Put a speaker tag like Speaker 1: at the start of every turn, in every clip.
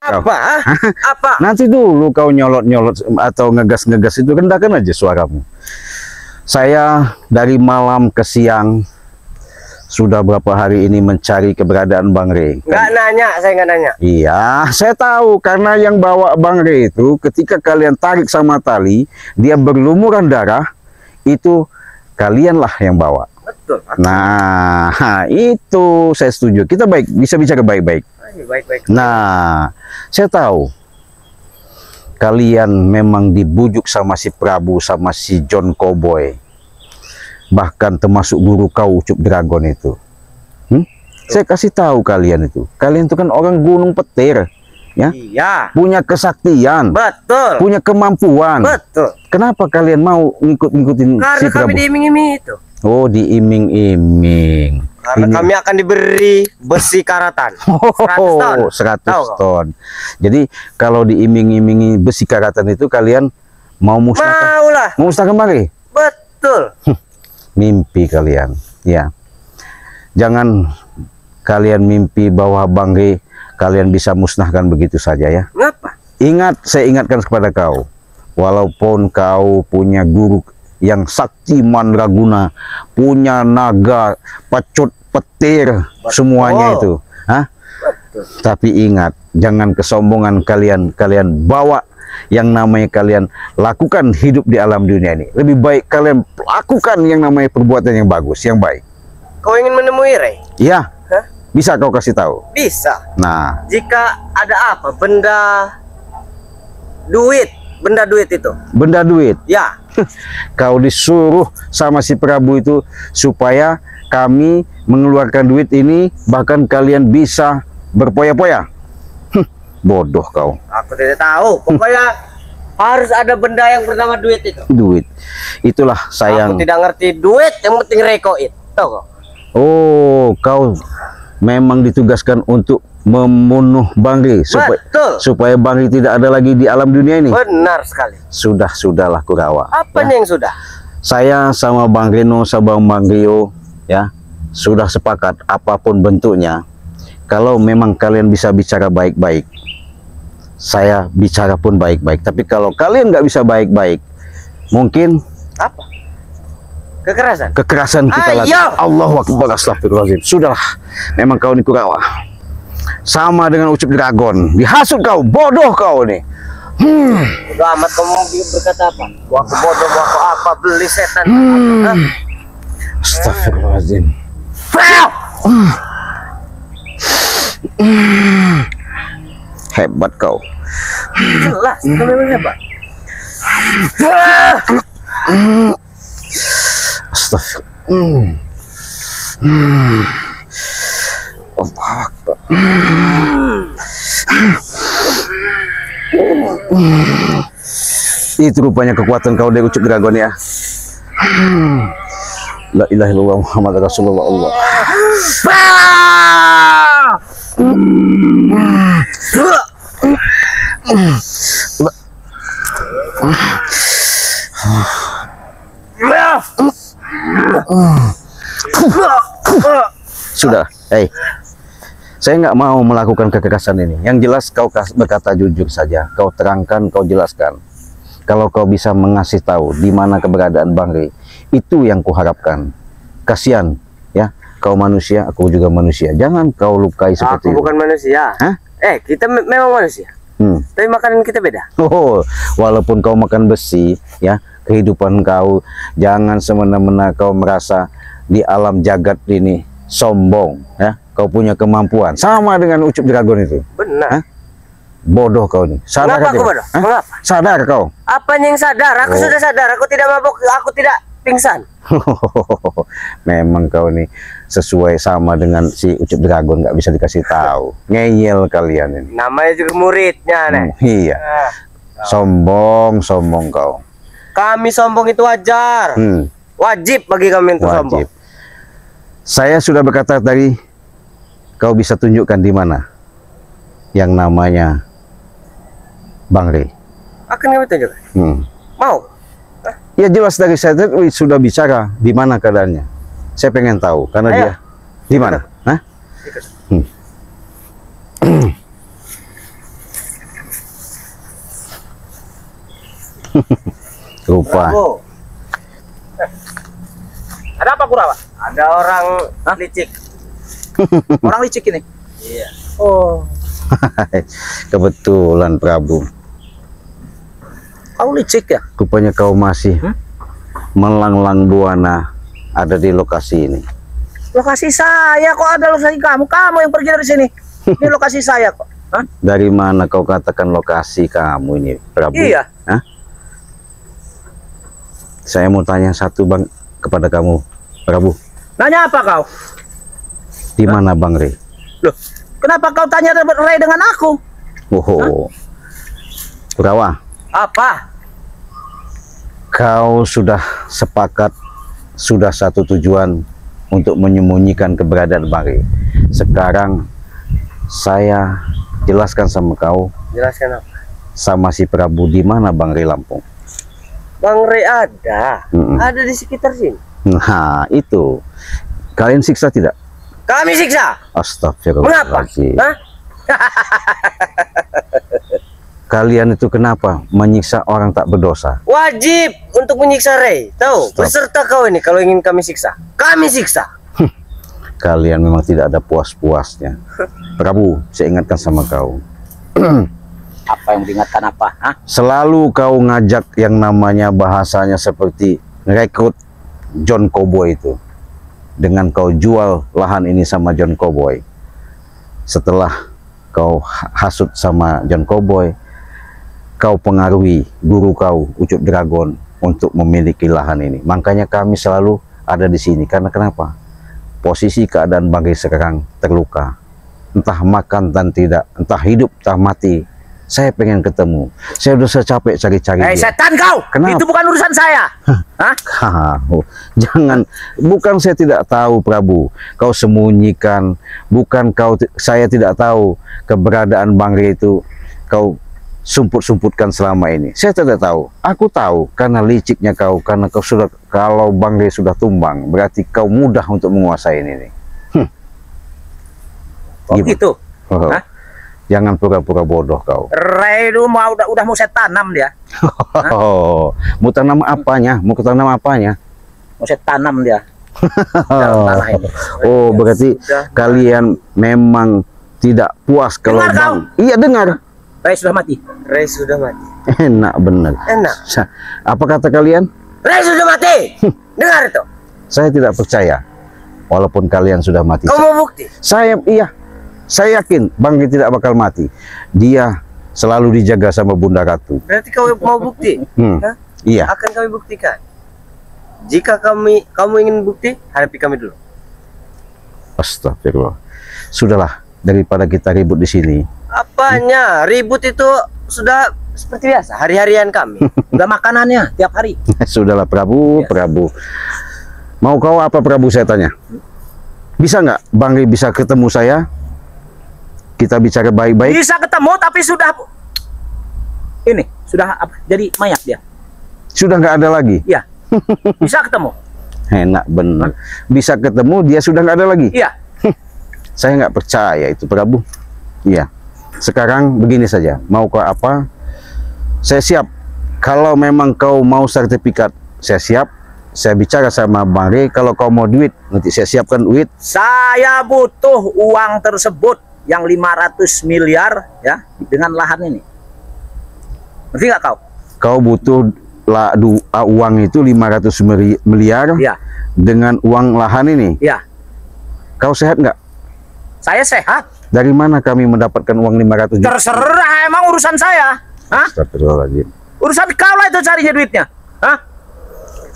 Speaker 1: Apa? Apa?
Speaker 2: Nanti dulu kau nyolot-nyolot atau ngegas-ngegas itu, rendahkan aja suaramu. Saya dari malam ke siang sudah berapa hari ini mencari keberadaan Bang Rey.
Speaker 1: Nggak nanya, saya nggak nanya.
Speaker 2: Iya, saya tahu karena yang bawa Bang Rey itu ketika kalian tarik sama tali, dia berlumuran darah, itu kalianlah yang bawa.
Speaker 1: Betul.
Speaker 2: Nah, itu saya setuju. Kita bisa bicara baik-baik.
Speaker 1: Baik-baik.
Speaker 2: Nah, saya tahu kalian memang dibujuk sama si Prabu, sama si John Cowboy, bahkan termasuk guru kau Ucup Dragon itu. Saya kasih tahu kalian itu kan orang Gunung Petir, ya.
Speaker 1: Iya.
Speaker 2: Punya kesaktian,
Speaker 1: Betul.
Speaker 2: punya kemampuan.
Speaker 1: Betul.
Speaker 2: Kenapa kalian mau ngikutin
Speaker 1: Karena
Speaker 2: si
Speaker 1: kami
Speaker 2: Prabu?
Speaker 1: diiming-iming itu.
Speaker 2: Oh, diiming-iming.
Speaker 1: Karena kami akan diberi besi karatan 100 ton.
Speaker 2: 100 ton. Jadi kalau diiming-imingi besi karatan itu kalian mau musnahkan?
Speaker 1: Maulah.
Speaker 2: Mau musnahkan Bang Rey?
Speaker 1: Betul.
Speaker 2: Mimpi kalian, ya. Jangan kalian mimpi bahwa Bang Rey kalian bisa musnahkan begitu saja, ya.
Speaker 1: Ngapa?
Speaker 2: Ingat, saya ingatkan kepada kau, walaupun kau punya guru yang sakti mandraguna, punya naga, pecut, petir, semuanya itu, tapi ingat, jangan kesombongan kalian bawa yang namanya kalian lakukan hidup di alam dunia ini. Lebih baik kalian lakukan yang namanya perbuatan yang bagus, yang baik.
Speaker 1: Kau ingin menemui Rey?
Speaker 2: Iya. Bisa kau kasih tahu?
Speaker 1: Bisa.
Speaker 2: Nah,
Speaker 1: Jika ada apa? Benda duit itu.
Speaker 2: benda duit.
Speaker 1: Ya.
Speaker 2: Kau disuruh sama si Prabu itu supaya kami mengeluarkan duit ini, bahkan kalian bisa berpoya-poya. Bodoh kau.
Speaker 1: Aku tidak tahu. Pokoknya harus ada benda yang bernama duit itu.
Speaker 2: Duit. Itulah sayang.
Speaker 1: Aku tidak ngerti duit, yang penting rekoin. Tahu kau?
Speaker 2: Oh, kau memang ditugaskan untuk membunuh Bang Rey supaya Bang Rey tidak ada lagi di alam dunia ini.
Speaker 1: Benar sekali.
Speaker 2: Sudahlah Kurawa.
Speaker 1: Apanya yang sudah?
Speaker 2: Saya sama Bang Reno sama Bang Rio, ya, sudah sepakat apapun bentuknya. Kalau memang kalian bisa bicara baik-baik, saya bicara pun baik-baik. Tapi kalau kalian nggak bisa baik-baik, mungkin
Speaker 1: apa? Kekerasan.
Speaker 2: Kekerasan kita lakukan. Allahu Akbar, astagfirullahaladzim. Sudahlah, memang kau ini Kurawa. Sama dengan Ucup Dragon, dihasut kau, bodoh kau nih.
Speaker 1: Udah amat kamu berkata apa? Waktu bodoh, waktu apa, beli setan.
Speaker 2: Astagfirullahaladzim. Hebat kau.
Speaker 1: Jelas, itu memang hebat.
Speaker 2: Astagfirullah. Allahu Akbar. Itu rupanya kekuatan kau dari Ucup Dragon, ya. La ilaha illallah Muhammad Rasulullah Allah. Sudah, saya nggak mau melakukan kekerasan ini. Yang jelas kau berkata jujur saja, kau terangkan, kau jelaskan. Kalau kau bisa mengasih tahu di mana keberadaan Bang Rey, itu yang kuharapkan. Kasihan, ya, kau manusia, aku juga manusia. Jangan kau lukai seperti itu.
Speaker 1: Aku bukan manusia.
Speaker 2: Hah?
Speaker 1: Kita memang manusia. Tapi makanan kita beda.
Speaker 2: Oh, walaupun kau makan besi, ya, kehidupan kau jangan semena-mena kau merasa di alam jagat ini sombong, ya. Kau punya kemampuan sama dengan Ucup Dragon itu.
Speaker 1: Benar.
Speaker 2: Hah? Bodoh kau ini. Sadar
Speaker 1: Kenapa aku bodoh? Mengapa?
Speaker 2: Sadar kau.
Speaker 1: Apanya yang sadar? Aku sudah sadar. Aku tidak mabuk. Aku tidak pingsan.
Speaker 2: Memang kau ini sesuai sama dengan si Ucup Dragon, nggak bisa dikasih tahu. Ngeyel kalian ini.
Speaker 1: Namanya juga muridnya, nih.
Speaker 2: Iya. Sombong kau.
Speaker 1: Kami sombong itu wajar. Wajib bagi kami untuk sombong.
Speaker 2: Saya sudah berkata tadi, kau bisa tunjukkan di mana yang namanya Bang Rey.
Speaker 1: Akan kami tunjukkan. Mau?
Speaker 2: Ya jelas dari saya tadi sudah bicara di mana keadaannya. Saya pengen tahu karena dia di mana. Hah? Rupa.
Speaker 1: Prabu,
Speaker 3: Ada apa Kurawa?
Speaker 1: ada orang licik.
Speaker 3: Orang licik ini.
Speaker 1: Iya.
Speaker 3: Oh,
Speaker 2: Kebetulan Prabu.
Speaker 3: kau licik ya?
Speaker 2: Rupanya kau masih melanglang buana ada di lokasi ini.
Speaker 3: Lokasi saya kok ada lokasi kamu? Kamu yang pergi dari sini. Ini lokasi saya kok. Hah?
Speaker 2: Dari mana kau katakan lokasi kamu ini, Prabu?
Speaker 3: Iya.
Speaker 2: Hah? Saya mau tanya satu Bang kepada kamu, Prabu.
Speaker 3: Nanya apa kau?
Speaker 2: Di mana Bang Rey?
Speaker 3: Loh, kenapa kau tanya Ray dengan aku?
Speaker 2: Oh, Kurawa,
Speaker 3: Apa?
Speaker 2: kau sudah sepakat, sudah satu tujuan untuk menyembunyikan keberadaan Bang Rey. Sekarang saya jelaskan sama kau,
Speaker 1: Jelaskan apa?
Speaker 2: sama si Prabu, di mana Bang Rey Lampung.
Speaker 1: Bang Rey ada.
Speaker 2: Mm-mm.
Speaker 1: Ada di sekitar sini.
Speaker 2: Nah, itu. Kalian siksa tidak?
Speaker 1: Kami siksa. Mengapa?
Speaker 2: Astagfirullahaladzim.
Speaker 1: Hah?
Speaker 2: Kalian itu kenapa menyiksa orang tak berdosa?
Speaker 1: Wajib untuk menyiksa Rey. Tahu?
Speaker 2: Stop.
Speaker 1: Beserta kau ini kalau ingin kami siksa. Kami siksa.
Speaker 2: Kalian memang tidak ada puas-puasnya. Prabu, saya ingatkan sama kau.
Speaker 3: Apa yang diingatkan apa? Hah?
Speaker 2: Selalu kau ngajak yang namanya bahasanya seperti rekrut John Cowboy itu. Dengan kau jual lahan ini sama John Cowboy. Setelah kau hasut sama John Cowboy, kau pengaruhi guru kau Ucup Dragon untuk memiliki lahan ini. Makanya kami selalu ada di sini. Karena kenapa? Posisi keadaan Bang Rey sekarang terluka. Entah makan dan tidak, entah hidup entah mati. Saya pengen ketemu. Saya udah capek cari-cari dia.
Speaker 3: Setan kau!
Speaker 2: Kenapa?
Speaker 3: Itu bukan urusan saya. Hah?
Speaker 2: Jangan, bukan saya tidak tahu Prabu, kau sembunyikan, bukan saya tidak tahu keberadaan Bang Rey itu kau sumput-sumputkan selama ini. Saya tidak tahu. Aku tahu karena liciknya kau, karena kau sudah, kalau Bang Rey sudah tumbang, berarti kau mudah untuk menguasai ini.
Speaker 3: Oh,
Speaker 2: Gimana?
Speaker 3: gitu.
Speaker 2: Oh,
Speaker 3: Hah?
Speaker 2: jangan pura-pura bodoh kau.
Speaker 3: Ray itu udah mau saya tanam dia.
Speaker 2: Mau tanam apanya? Mau tanam apanya?
Speaker 3: Mau saya tanam dia. Dalam tanah ini.
Speaker 2: Oh, berarti kalian memang tidak puas kalau
Speaker 3: Dengar kau?
Speaker 2: Iya, dengar.
Speaker 3: Ray sudah mati.
Speaker 1: Rey sudah mati.
Speaker 2: Enak bener.
Speaker 1: Enak.
Speaker 2: Apa kata kalian?
Speaker 1: Rey sudah mati. Dengar itu.
Speaker 2: Saya tidak percaya. Walaupun kalian sudah mati.
Speaker 1: Kau mau bukti?
Speaker 2: Saya yakin Bang Rey tidak bakal mati. Dia selalu dijaga sama Bunda Ratu.
Speaker 1: Berarti kau mau bukti? Hah?
Speaker 2: Iya.
Speaker 1: Akan kami buktikan. Jika kamu ingin bukti, hadapi kami dulu.
Speaker 2: Astagfirullah. Sudahlah, daripada kita ribut di sini.
Speaker 1: Apanya? Ribut itu sudah seperti biasa, hari-harian kami.
Speaker 3: Udah makanannya tiap hari.
Speaker 2: Sudahlah Prabu,
Speaker 1: Yes.
Speaker 2: Prabu. Mau kau apa Prabu, saya tanya? Bisa nggak Bang Rey bisa ketemu saya? Kita bicara baik-baik.
Speaker 3: Bisa ketemu tapi sudah apa? Jadi mayat dia.
Speaker 2: Sudah nggak ada lagi.
Speaker 3: Iya. Bisa ketemu.
Speaker 2: Enak bener. Bisa ketemu, dia sudah nggak ada lagi.
Speaker 3: Iya.
Speaker 2: Saya nggak percaya itu Prabu. Iya. Sekarang begini saja. Mau kau apa? Saya siap. Kalau memang kau mau sertifikat, saya siap. Saya bicara sama Bang Rey. Kalau kau mau duit, nanti saya siapkan duit.
Speaker 3: Saya butuh uang tersebut yang 500 miliar ya dengan lahan ini. Ngerti nggak kau?
Speaker 2: Kau butuh uang itu 500 miliar
Speaker 3: Iya.
Speaker 2: dengan uang lahan ini.
Speaker 3: Iya.
Speaker 2: Kau sehat nggak?
Speaker 3: Saya sehat.
Speaker 2: Dari mana kami mendapatkan uang 500 juta?
Speaker 3: Terserah, emang urusan saya. Hah?
Speaker 2: Astagfirullahaladzim.
Speaker 3: Urusan kau lah itu carinya duitnya. Hah?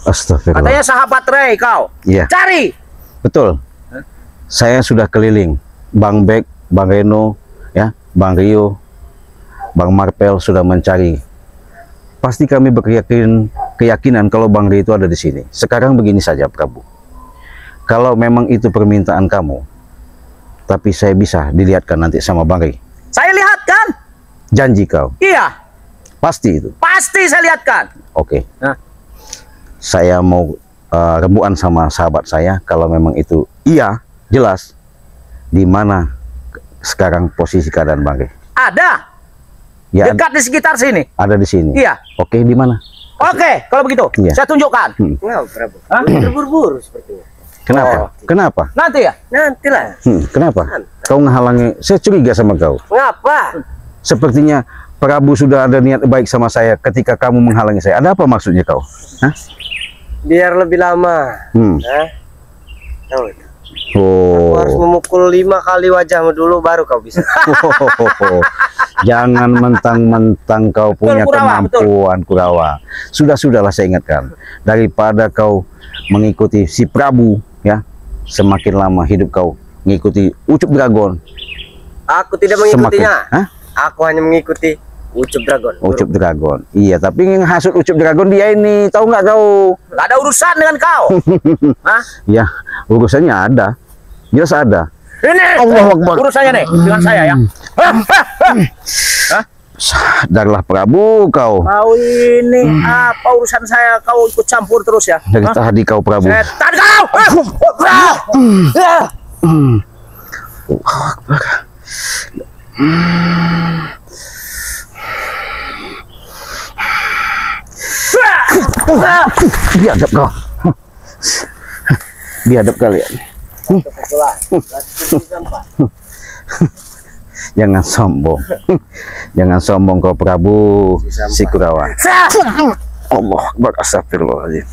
Speaker 2: Astagfirullah.
Speaker 3: Katanya sahabat Ray kau.
Speaker 2: Iya.
Speaker 3: Cari.
Speaker 2: Betul. Saya sudah keliling. Bang Bek, Bang Reno, ya, Bang Rio, Bang Marpel sudah mencari. Pasti kami keyakinan kalau Bang Rey itu ada di sini. Sekarang begini saja Prabu. Kalau memang itu permintaan kamu, tapi saya bisa dilihatkan nanti sama Bang Rey.
Speaker 3: Saya lihatkan.
Speaker 2: Janji kau.
Speaker 3: Iya.
Speaker 2: Pasti itu.
Speaker 3: Pasti saya lihatkan.
Speaker 2: Oke.
Speaker 3: Nah.
Speaker 2: Saya mau rembukan sama sahabat saya. Kalau memang itu iya, jelas. Di mana sekarang posisi keadaan Bang Rey?
Speaker 3: Ada.
Speaker 2: Ya,
Speaker 3: Dekat di sekitar sini.
Speaker 2: ada di sini.
Speaker 3: Iya.
Speaker 2: Oke, di mana?
Speaker 3: Oke, kalau begitu,
Speaker 2: Iya.
Speaker 3: saya tunjukkan.
Speaker 1: Kenapa, Prabu?
Speaker 3: Hah?
Speaker 1: Terburu-buru sepertinya.
Speaker 2: Kenapa?
Speaker 3: Oh.
Speaker 2: Kenapa?
Speaker 3: Nanti ya.
Speaker 1: Nantilah.
Speaker 2: Kenapa? Kau menghalangi? Saya curiga sama kau.
Speaker 1: Ngapa?
Speaker 2: Sepertinya Prabu sudah ada niat baik sama saya ketika kamu menghalangi saya. Ada apa maksudnya kau? Hah?
Speaker 1: Biar lebih lama. Hah? Tahu? Aku harus
Speaker 2: Oh.
Speaker 1: memukul 5 kali wajahmu dulu baru kau bisa.
Speaker 2: Jangan mentang-mentang kau punya
Speaker 3: Kurawa,
Speaker 2: kemampuan, Kurawa. Sudahlah saya ingatkan. Daripada kau mengikuti si Prabu, ya, semakin lama hidup kau mengikuti Ucup Dragon.
Speaker 1: Aku tidak mengikutinya.
Speaker 2: Hah?
Speaker 1: Aku hanya mengikuti Ucup Dragon.
Speaker 2: Ucup Dragon. Iya, tapi yang hasut Ucup Dragon dia ini, tahu nggak kau?
Speaker 3: Gak ada urusan dengan kau. Hah?
Speaker 2: Ya, urusannya ada. Jelas ada.
Speaker 3: Ini
Speaker 2: Allahu Akbar.
Speaker 3: urusannya nih dengan saya ya.
Speaker 2: Sadarlah Prabu kau.
Speaker 3: Kau ini apa urusan saya? Kau ikut campur terus ya?
Speaker 2: Dari
Speaker 3: Hah?
Speaker 2: tadi kau Prabu.
Speaker 3: Setan kau!
Speaker 2: Biadab kau. Biadab kalian. Jangan sombong. Jangan sombong kau Prabu si Kurawa. Allah Akbar, astagfirullahaladzim.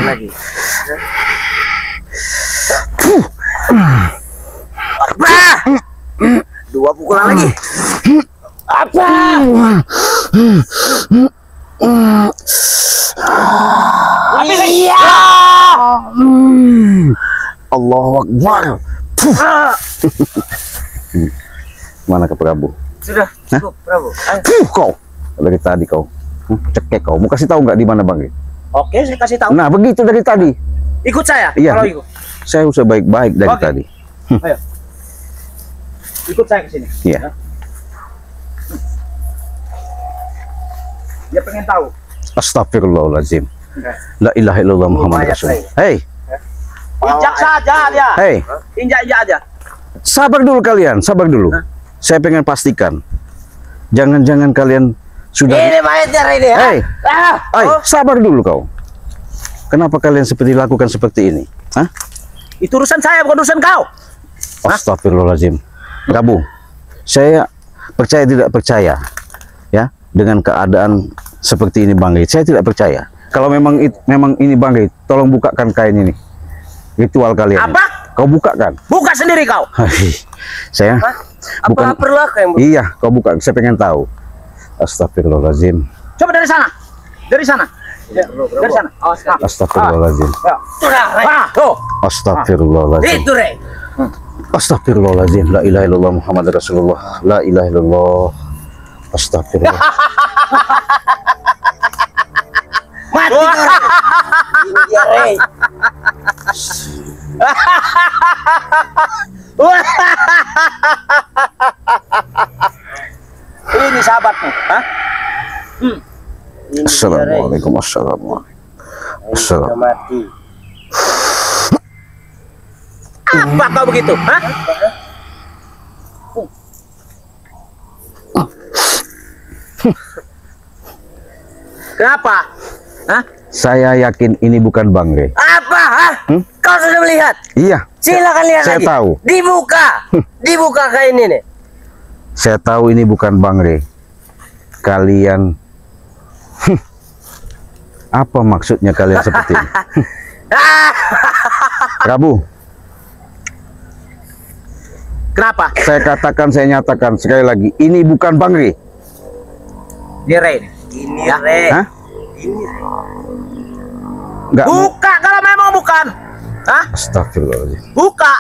Speaker 1: Lagi.
Speaker 3: Dua pukulan lagi. Apa? Iya.
Speaker 2: Allahu Akbar. Mana ke Prabu?
Speaker 1: Sudah cukup, Prabu. Ayo.
Speaker 2: Kau dari tadi kau. Cekek kau. Mau kasih tahu nggak di mana Bang?
Speaker 3: Oke, saya kasih tahu.
Speaker 2: Nah, begitu dari tadi.
Speaker 3: Ikut saya.
Speaker 2: Iya.
Speaker 3: Kalau ikut.
Speaker 2: Saya usah baik-baik dari
Speaker 3: Oke.
Speaker 2: tadi.
Speaker 3: Ayo. Ikut saya ke sini.
Speaker 2: Iya.
Speaker 3: Dia pengen tahu.
Speaker 2: Astagfirullahaladzim. La ilaha illallah Muhammad
Speaker 1: Lumayan,
Speaker 2: Rasul. Hei,
Speaker 3: Injak saja dia.
Speaker 2: hei,
Speaker 3: Injak-injak aja.
Speaker 2: sabar dulu kalian, sabar dulu. Saya pengen pastikan. Jangan-jangan kalian sudah.
Speaker 1: Ini mayatnya ini ya.
Speaker 2: Hei,
Speaker 3: Ah,
Speaker 2: sabar dulu kau. Kenapa kalian seperti lakukan seperti ini? Hah?
Speaker 3: itu urusan saya bukan urusan kau.
Speaker 2: Astagfirullahaladzim. Prabu, saya percaya tidak percaya ya dengan keadaan seperti ini Bang Rit. Saya tidak percaya. Kalau memang ini Bang Rit, tolong bukakan kain ini. Ritual kalian.
Speaker 3: Apa?
Speaker 2: Kau bukakan.
Speaker 3: Buka sendiri kau.
Speaker 2: Hai, saya bukan.
Speaker 1: Apa perlu aku yang
Speaker 2: Iya, kau buka. Saya pengen tahu. Astagfirullahaladzim.
Speaker 3: Coba dari sana. Dari sana. Dari sana.
Speaker 2: Astagfirullahaladzim.
Speaker 3: Tuh.
Speaker 2: Astagfirullahaladzim.
Speaker 1: itu, Rey.
Speaker 2: Astagfirullahaladzim. La ilaha illallah Muhammad Rasulullah. La ilaha illallah. Astagfirullah.
Speaker 1: Mati kau, Rey. Ini dia, Rey.
Speaker 3: Ini sahabatmu. Hah?
Speaker 1: Ini dia, Rey.
Speaker 2: Assalamualaikum. Assalamualaikum.
Speaker 1: Sudah mati.
Speaker 3: Apa kau begitu? Hah? Kenapa? Hah?
Speaker 2: Saya yakin ini bukan Bang Re.
Speaker 1: Apa? Hah? Kau sudah melihat?
Speaker 2: Iya,
Speaker 1: Silakan lihat
Speaker 2: saya
Speaker 1: lagi.
Speaker 2: tahu.
Speaker 1: Dibuka. Dibuka kain ini.
Speaker 2: Saya tahu ini bukan Bang Re. Kalian apa maksudnya kalian seperti ini? Prabu,
Speaker 3: Kenapa?
Speaker 2: saya katakan, saya nyatakan sekali lagi, ini bukan Bang Re.
Speaker 3: Ini Rey.
Speaker 1: Ini,
Speaker 3: Ya.
Speaker 1: Rey.
Speaker 2: Hah?
Speaker 1: Ini, Rey.
Speaker 2: Enggak.
Speaker 3: Buka kalau memang bukan. Hah?
Speaker 2: Astagfirullahaladzim.
Speaker 3: Buka.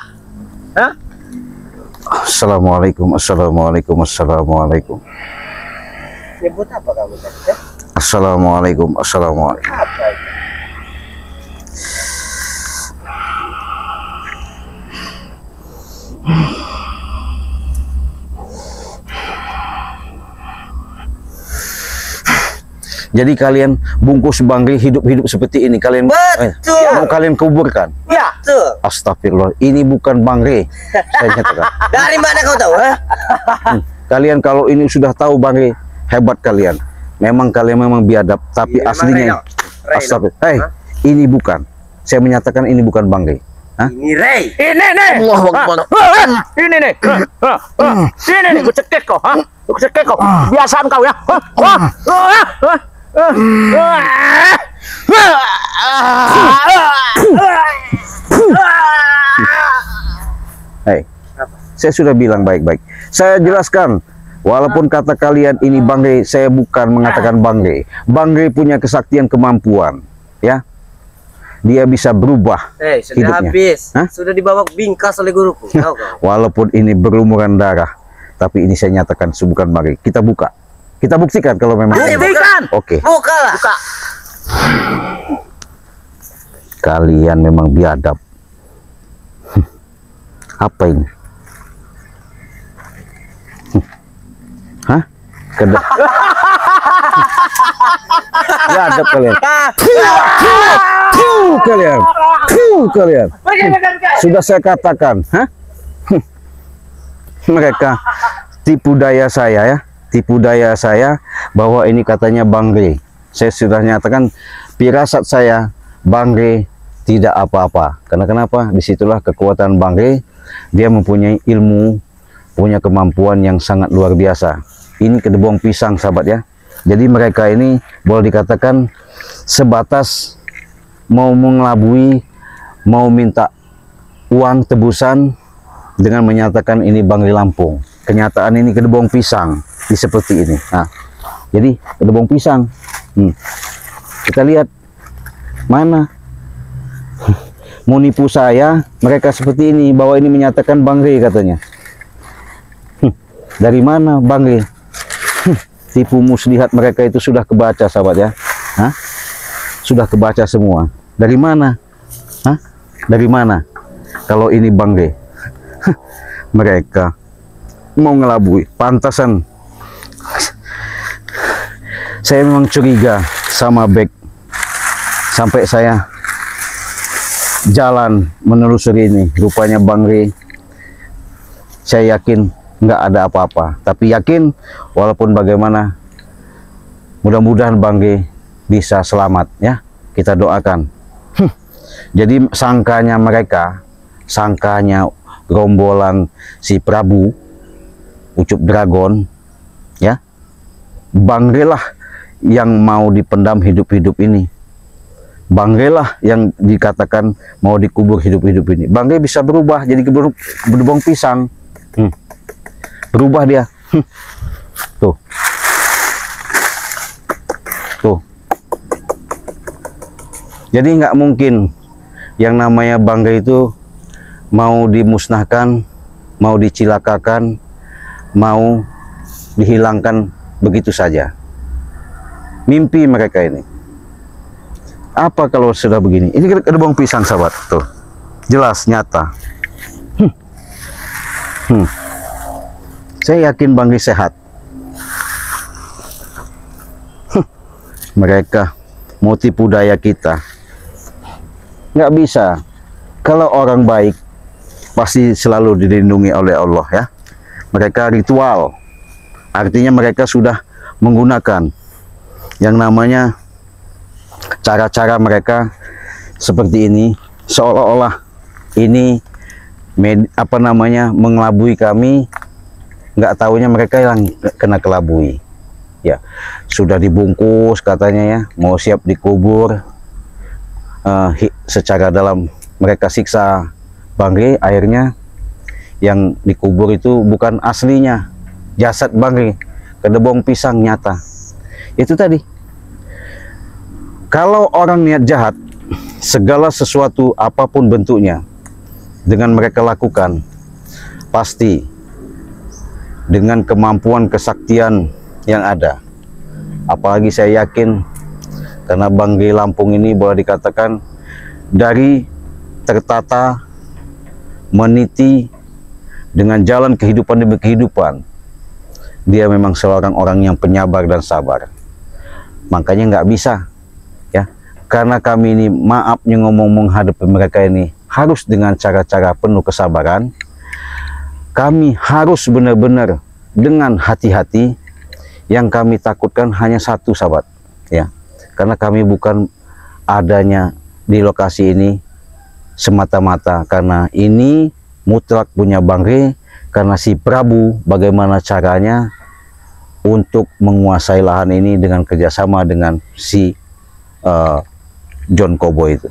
Speaker 3: Hah?
Speaker 2: Assalamualaikum, assalamualaikum, assalamualaikum.
Speaker 1: Nyebut apa kamu tadi? Ya?
Speaker 2: Assalamualaikum, assalamualaikum.
Speaker 1: Apa itu?
Speaker 2: Jadi kalian bungkus Bangre hidup-hidup seperti ini, kalian
Speaker 1: Betul.
Speaker 2: mau kalian kuburkan.
Speaker 3: Ya.
Speaker 1: Betul.
Speaker 2: Astagfirullah, ini bukan Bangre. Saya nyatakan.
Speaker 1: Dari mana kau tahu? Ha?
Speaker 2: Kalian kalau ini sudah tahu Bangre, hebat kalian. Memang kalian memang biadab, tapi
Speaker 1: Iya,
Speaker 2: aslinya
Speaker 1: Reno.
Speaker 2: astagfirullah. Hei, ini bukan. Saya menyatakan ini bukan Bangre. Hah?
Speaker 1: Ini Ray.
Speaker 3: Ini nih.
Speaker 2: Allahu Akbar.
Speaker 3: Ini nih. Ini nih, gue cekik kau. Gue cekik kau. Biasaan kau ya.
Speaker 2: Hei, saya sudah bilang baik-baik. Saya jelaskan, walaupun kata kalian ini Bangre, saya bukan mengatakan Bangre. Bangre punya kesaktian kemampuan, ya. Dia bisa berubah
Speaker 1: Sudah
Speaker 2: hidupnya.
Speaker 1: habis.
Speaker 2: Hah?
Speaker 1: Sudah dibawa bingkas oleh guruku. Tahu kau?
Speaker 2: Walaupun ini berlumuran darah, tapi ini saya nyatakan bukan Bangre. Kita buka, kita buktikan kalau memang.
Speaker 1: Ayo,
Speaker 3: Buktikan.
Speaker 2: Oke,
Speaker 1: Bukalah.
Speaker 3: Buka.
Speaker 2: kalian memang biadab. Apa ini? Hah? Kedap. Biadab kalian. Kalian. Kalian. Sudah saya katakan, hah? Mereka tipu daya saya ya, tipu daya saya bahwa ini katanya Bangre. Saya sudah nyatakan firasat saya Bangre tidak apa-apa. Karena kenapa? Disitulah kekuatan Bangre. Dia mempunyai ilmu, punya kemampuan yang sangat luar biasa. Ini kedebong pisang, sahabat ya. Jadi mereka ini boleh dikatakan sebatas mau mengelabui, mau minta uang tebusan dengan menyatakan ini Bangre Lampung. Kenyataan ini kedebong pisang, di seperti ini. Nah, jadi kedebong pisang. Kita lihat mana mau nipu saya, mereka seperti ini, bahwa ini menyatakan Bangre katanya. Dari mana Bangre? Tipu muslihat mereka itu sudah kebaca, sahabat ya. Hah? Sudah kebaca semua. Dari mana? Hah? Dari mana? Kalau ini Bangre. Mereka mau ngelabui. Pantasan. Saya memang curiga sama Bek. Sampai saya jalan menelusuri ini, rupanya Bangre. Saya yakin nggak ada apa-apa, tapi yakin walaupun bagaimana, mudah-mudahan Bangre bisa selamat ya. Kita doakan. Jadi sangkanya mereka, sangkanya gerombolan si Prabu Ucup Dragon ya, Bangre lah yang mau dipendam hidup-hidup ini. Bangre lah yang dikatakan mau dikubur hidup-hidup ini. Bangre bisa berubah jadi kedebong pisang. Berubah dia. Tuh. Tuh. Jadi nggak mungkin yang namanya Bangre itu mau dimusnahkan, mau dicilakakan, mau dihilangkan begitu saja. Mimpi mereka ini. Apa kalau sudah begini? Ini kedebong pisang, sahabat. Tuh. Jelas, nyata. Saya yakin Bangre sehat. Mereka mau tipu daya kita. Nggak bisa. Kalau orang baik, pasti selalu dilindungi oleh Allah ya. Mereka ritual. Artinya mereka sudah menggunakan yang namanya cara-cara mereka seperti ini, seolah-olah ini mengelabui kami. Nggak tahunya mereka yang kena kelabui ya. Sudah dibungkus katanya ya, mau siap dikubur. Secara dalam mereka siksa Bangre, akhirnya yang dikubur itu bukan aslinya jasad Bangre, kedebong pisang nyata. Itu tadi, kalau orang niat jahat, segala sesuatu apapun bentuknya dengan mereka lakukan, pasti dengan kemampuan kesaktian yang ada. Apalagi saya yakin, karena Bangre Lampung ini boleh dikatakan dari tertata, meniti dengan jalan kehidupan demi kehidupan, dia memang seorang orang yang penyabar dan sabar. makanya nggak bisa, ya. Karena kami ini maafnya ngomong menghadapi mereka ini harus dengan cara-cara penuh kesabaran. Kami harus benar-benar dengan hati-hati. Yang kami takutkan hanya satu, sahabat, ya. Karena kami bukan adanya di lokasi ini semata-mata karena ini mutlak punya Bang Rey, karena si Prabu bagaimana caranya untuk menguasai lahan ini dengan kerjasama dengan si John Cowboy itu.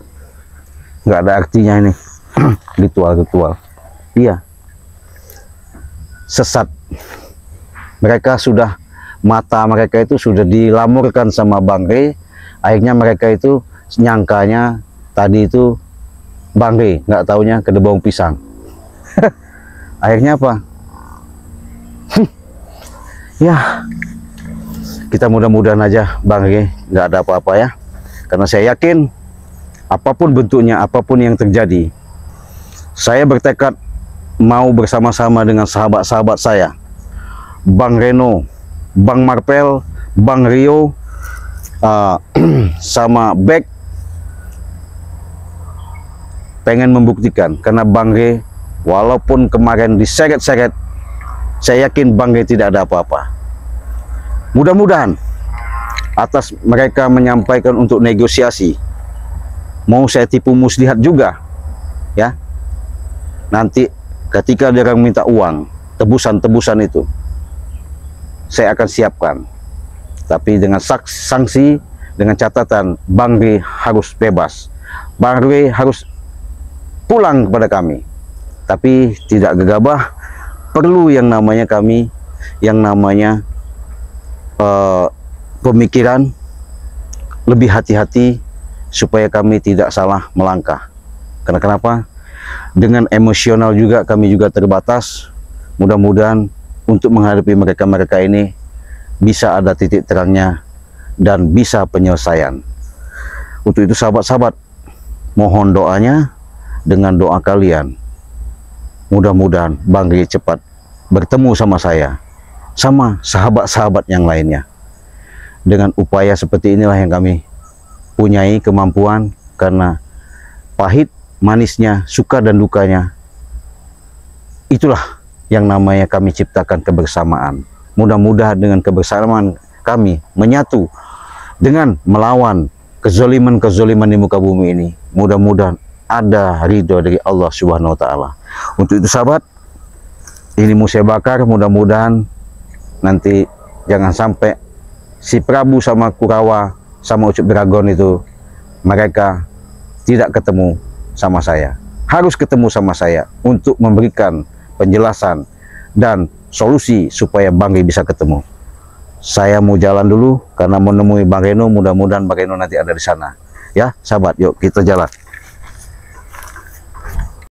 Speaker 2: Nggak ada artinya ini ritual-ritual. Iya, sesat. Mereka sudah, mata mereka itu sudah dilamurkan sama Bang Rey. Akhirnya mereka itu nyangkanya tadi itu Bang Rey, nggak taunya kedebong pisang. Akhirnya apa? Ya, kita mudah-mudahan aja Bang Rey nggak ada apa-apa ya. Karena saya yakin apapun bentuknya, apapun yang terjadi, saya bertekad mau bersama-sama dengan sahabat-sahabat saya, Bang Reno, Bang Marpel, Bang Rio, sama Beck, pengen membuktikan. Karena Bang Rey walaupun kemarin diseret-seret, saya yakin Bang Rey tidak ada apa-apa. Mudah-mudahan atas mereka menyampaikan untuk negosiasi, mau saya tipu muslihat juga, ya. Nanti ketika dia orang minta uang, tebusan-tebusan itu saya akan siapkan. Tapi dengan sanksi, dengan catatan Bang Rey harus bebas. Bang Rey harus pulang kepada kami. Tapi tidak gegabah, perlu yang namanya kami, yang namanya pemikiran, lebih hati-hati supaya kami tidak salah melangkah. Karena kenapa? Dengan emosional juga kami juga terbatas. Mudah-mudahan untuk menghadapi mereka-mereka ini bisa ada titik terangnya dan bisa penyelesaian. Untuk itu sahabat-sahabat, mohon doanya dengan doa kalian. Mudah-mudahan Bang Rey cepat bertemu sama saya, sama sahabat-sahabat yang lainnya. Dengan upaya seperti inilah yang kami punyai kemampuan, karena pahit manisnya, suka dan dukanya, itulah yang namanya kami ciptakan kebersamaan. Mudah-mudahan dengan kebersamaan kami menyatu dengan melawan kezoliman-kezoliman di muka bumi ini. Mudah-mudahan ada ridho dari Allah Subhanahu wa Ta'ala. Untuk itu sahabat, ini mau saya bakar. Mudah-mudahan nanti jangan sampai si Prabu sama Kurawa sama Ucup Dragon itu mereka tidak ketemu sama saya. Harus ketemu sama saya untuk memberikan penjelasan dan solusi supaya Bang Rey bisa ketemu. Saya mau jalan dulu karena menemui Bang Reno. Mudah-mudahan Bang Reno nanti ada di sana. Ya sahabat, yuk kita jalan.